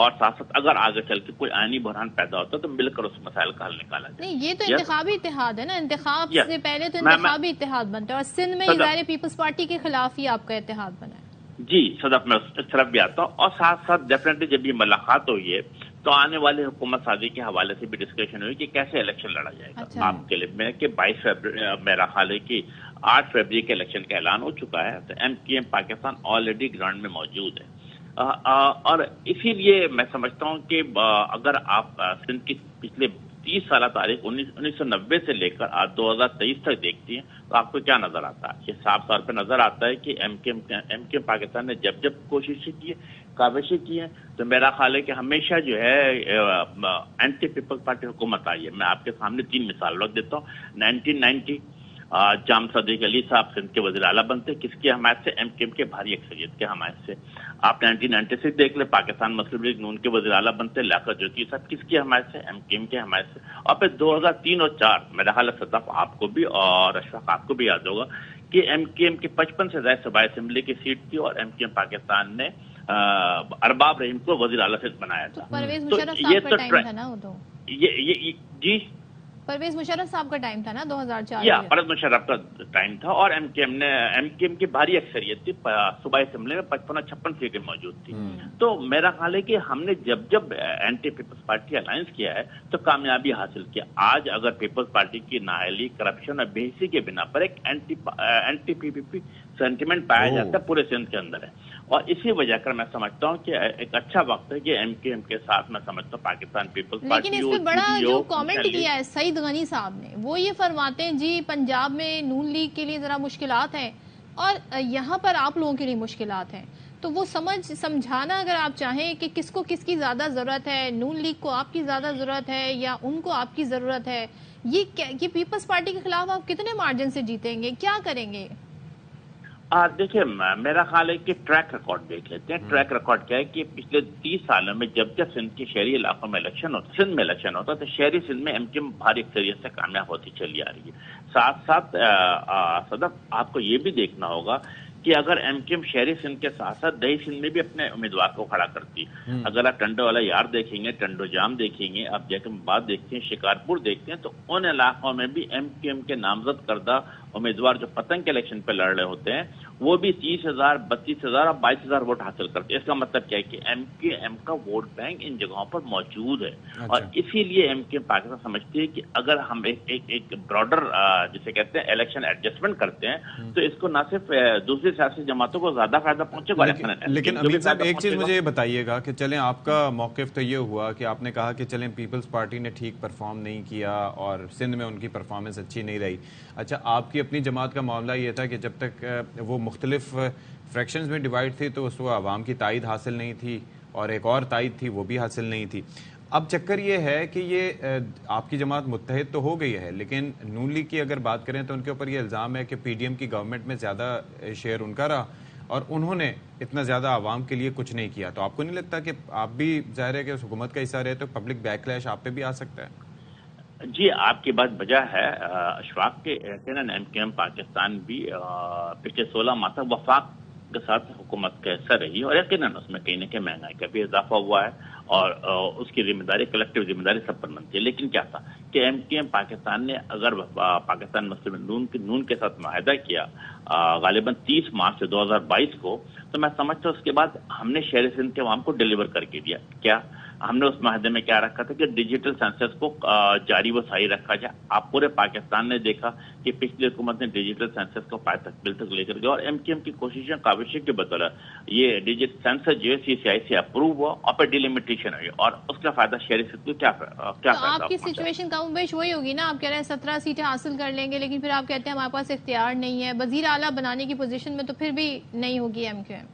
اور ساتھ ساتھ اگر آگے چل کے کوئی آئینی بحران پیدا ہوتا ہے تو مل کر اس مسائل کا حل نکالا جائے. نہیں، یہ تو انتخابی اتحاد ہے نا، انتخاب سے پہلے تو میں انتخابی اتحاد بنتا ہے، اور سندھ میں ظاہر پیپلز پارٹی کے خلاف ہی آپ کا اتحاد بنا ہے. جی صدف، میں اس طرف بھی آتا ہوں. اور ساتھ ساتھ ڈیفینیٹلی جب یہ ملاقات ہوئی ہے تو آنے والے حکومت سازی کے حوالے سے بھی ڈسکشن ہوئی کہ کیسے الیکشن لڑا جائے گا. اچھا. آپ کے لیے میں کہ 22 فروری میرا خیال ہے کہ 8 فروری کے الیکشن کا اعلان ہو چکا ہے. تو MKM پاکستان آلریڈی گراؤنڈ میں موجود ہے، اور اسی لیے میں سمجھتا ہوں کہ اگر آپ سندھ کی پچھلے 30 سالہ تاریخ 1990 سے لے کر آج 2023 تک دیکھتی ہیں تو آپ کو کیا نظر آتا ہے؟ یہ صاف طور پہ نظر آتا ہے کہ MKM پاکستان نے جب کوششیں کی کاوشیں کی ہیں تو میرا خیال ہے کہ ہمیشہ جو ہے اینٹی پیپلز پارٹی حکومت آئی ہے. میں آپ کے سامنے 3 مثال رکھ دیتا ہوں. 1990 جام صدیق علی صاحب سندھ کے وزیر اعلیٰ بنتے، کس کی حمایت سے؟ MKM کے بھاری اکثریت کے حمایت سے. آپ 1996 دیکھ لیں، پاکستان مسلم لیگ نون کے وزیر اعلیٰ بنتے لیاقت جوتی صاحب، کس کی حمایت سے؟ MKM کے حمایت سے. اور پھر 2003 اور 4 میرا خیال ہے صدف آپ کو بھی اور اشفاق آپ کو بھی یاد ہوگا کہ MKM کے 55 سے زائد صوبائی اسمبلی کی سیٹ تھی اور MKM پاکستان نے ارباب رحیم کو وزیر اعلیٰ سے بنایا تھا. پرویز مشرف صاحب کا ٹائم تھا نا وہ تو. جی پرویز مشرف صاحب کا ٹائم تھا نا 2004. پرویز مشرف کا ٹائم تھا اور MKM کی بھاری اکثریت تھی، صوبائی اسمبلی میں 55-56 سیٹیں موجود تھی. تو میرا خیال ہے کہ ہم نے جب اینٹی پیپلز پارٹی الائنس کیا ہے تو کامیابی حاصل کیا. آج اگر پیپلز پارٹی کی نااہلی، کرپشن اور بے حسی کے بنا پر ایک اینٹی PPP سینٹیمنٹ پایا جاتا ہے پورے سندھ کے اندر ہے، اور اسی وجہ کر میں سمجھتا ہوں کہ ایک اچھا وقت ہے کہ MKM کے ساتھ میں سمجھتا ہوں پاکستان پیپلز پارٹی. لیکن اس پہ بڑا جو کامنٹ کیا ہے سعید غنی صاحب نے، وہ یہ فرماتے ہیں جی پنجاب میں نون لیگ کے لیے ذرا مشکلات ہیں اور یہاں پر آپ لوگوں کے لیے مشکلات ہیں. تو وہ سمجھانا اگر آپ چاہیں کہ کس کو کس کی زیادہ ضرورت ہے، نون لیگ کو آپ کی زیادہ ضرورت ہے یا ان کو آپ کی ضرورت ہے، یہ پیپلز پارٹی کے خلاف آپ کتنے مارجن سے جیتیں گے، کیا کریں گے؟ دیکھیں میرا خیال ہے کہ ٹریک ریکارڈ دیکھ لیتے ہیں. ٹریک ریکارڈ کیا ہے کہ پچھلے 30 سالوں میں جب سندھ کے شہری علاقوں میں سندھ میں الیکشن ہوتا تو شہری سندھ میں MKM بھاری اکثریت سے کامیاب ہوتی چلی آ رہی ہے. ساتھ ساتھ صدف آپ کو یہ بھی دیکھنا ہوگا کہ اگر MKM شہری سندھ کے ساتھ ساتھ دیہی سندھ میں بھی اپنے امیدوار کو کھڑا کرتی. اگر آپ ٹنڈو والا یار دیکھیں گے، ٹنڈو جام دیکھیں گے، آپ جیکم آباد دیکھتے ہیں، شکارپور دیکھتے ہیں، تو ان علاقوں میں بھی MKM کے نامزد کردہ امیدوار جو پتنگ کے الیکشن پہ لڑ رہے ہوتے ہیں وہ بھی 30,000 32,000 اور 22,000 ووٹ حاصل کرتے ہیں. اس کا مطلب کیا ہے کہ MKM کا ووٹ بینک ان جگہوں پر موجود ہے. اور اسی لیے MKM پاکستان سمجھتی ہے کہ اگر ہم ایک براڈر جسے کہتے ہیں الیکشن ایڈجسٹمنٹ کرتے ہیں تو اس کو نہ صرف دوسری سیاسی جماعتوں کو زیادہ فائدہ پہنچے گا. لیکن امین صاحب ایک چیز مجھے یہ بتائیے گا کہ چلیں آپ کا موقف تو یہ ہوا کہ آپ نے کہا کہ چلیں پیپلز پارٹی نے ٹھیک پرفارم نہیں کیا اور سندھ میں ان کی پرفارمنس اچھی نہیں رہی. اچھا، آپ کی اپنی جماعت کا معاملہ یہ تھا کہ جب تک وہ مختلف فریکشنز میں ڈیوائیڈ تھی تو اس کو عوام کی تائید حاصل نہیں تھی اور ایک اور تائید تھی وہ بھی حاصل نہیں تھی. اب چکر یہ ہے کہ یہ آپ کی جماعت متحد تو ہو گئی ہے لیکن نون لیگ کی اگر بات کریں تو ان کے اوپر یہ الزام ہے کہ PDM کی گورنمنٹ میں زیادہ شیئر ان کا رہا اور انہوں نے اتنا زیادہ عوام کے لیے کچھ نہیں کیا. تو آپ کو نہیں لگتا کہ آپ بھی ظاہر ہے کہ اس حکومت کا حصہ رہے تو پبلک بیک لیش آپ پہ بھی آ سکتا ہے؟ جی آپ کی بات بجا ہے اشفاق کے. یقیناً MKM پاکستان بھی پچھلے 16 ماہ تک وفاق کے ساتھ حکومت کا حصہ رہی اور یقیناً اس میں کہیں نہ کہیں مہنگائی کا بھی اضافہ ہوا ہے اور اس کی ذمہ داری کلیکٹیو ذمہ داری سب پر بنتی ہے. لیکن کیا تھا کہ MKM پاکستان نے اگر پاکستان مسلم نون کے ساتھ معاہدہ کیا غالباً 30 مارچ 2022 کو تو میں سمجھتا ہوں اس کے بعد ہم نے شہری سندھ کے عوام کو ڈیلیور کر کے دیا. کیا ہم نے اس معاہدے میں کیا رکھا تھا کہ ڈیجیٹل سینسس کو جاری و ساری رکھا جائے. آپ پورے پاکستان نے دیکھا کہ پچھلی حکومت نے ڈیجیٹل سینسس کو پائے تک بل تک لے کر گیا اور MKM کی کوششیں کاوشیں کے بدولت یہ ڈیجیٹل سینسس جو ہے CCI سے اپروو ہوا اور پھر ڈیلیمیٹیشن ہوئی اور اس کا فائدہ شہری سندھ کو کیا فائدہ. آپ کی سچویشن کم بیش وہی ہوگی نا. آپ کہہ رہے ہیں 17 سیٹیں حاصل کر لیں گے لیکن پھر آپ کہتے ہیں ہمارے پاس اختیار نہیں ہے. وزیر اعلیٰ بنانے کی پوزیشن میں تو پھر بھی نہیں ہوگی MKM.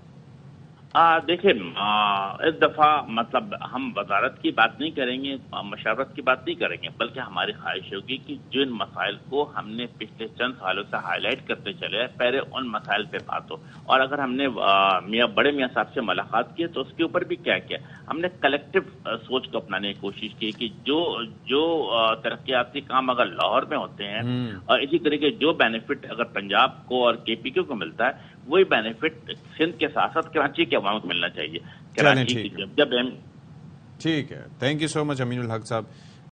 دیکھیں اس دفعہ مطلب ہم وزارت کی بات نہیں کریں گے، مشاورت کی بات نہیں کریں گے، بلکہ ہماری خواہش ہوگی کہ جن مسائل کو ہم نے پچھلے چند سالوں سے ہائی لائٹ کرتے چلے پہلے ان مسائل پہ بات ہو. اور اگر ہم نے بڑے میاں صاحب سے ملاقات کی تو اس کے اوپر بھی کیا کیا ہم نے کلیکٹیو سوچ کو اپنانے کی کوشش کی کہ جو ترقیاتی کام اگر لاہور میں ہوتے ہیں اور اسی طریقے جو بینیفٹ اگر پنجاب کو اور KPK کو ملتا ہے وہی بینیفٹ سندھ کے ساتھ ساتھ کراچی کے عوام کو ملنا چاہیے. کراچی ٹھیک ہے، تھینک یو سو مچ امین الحق صاحب.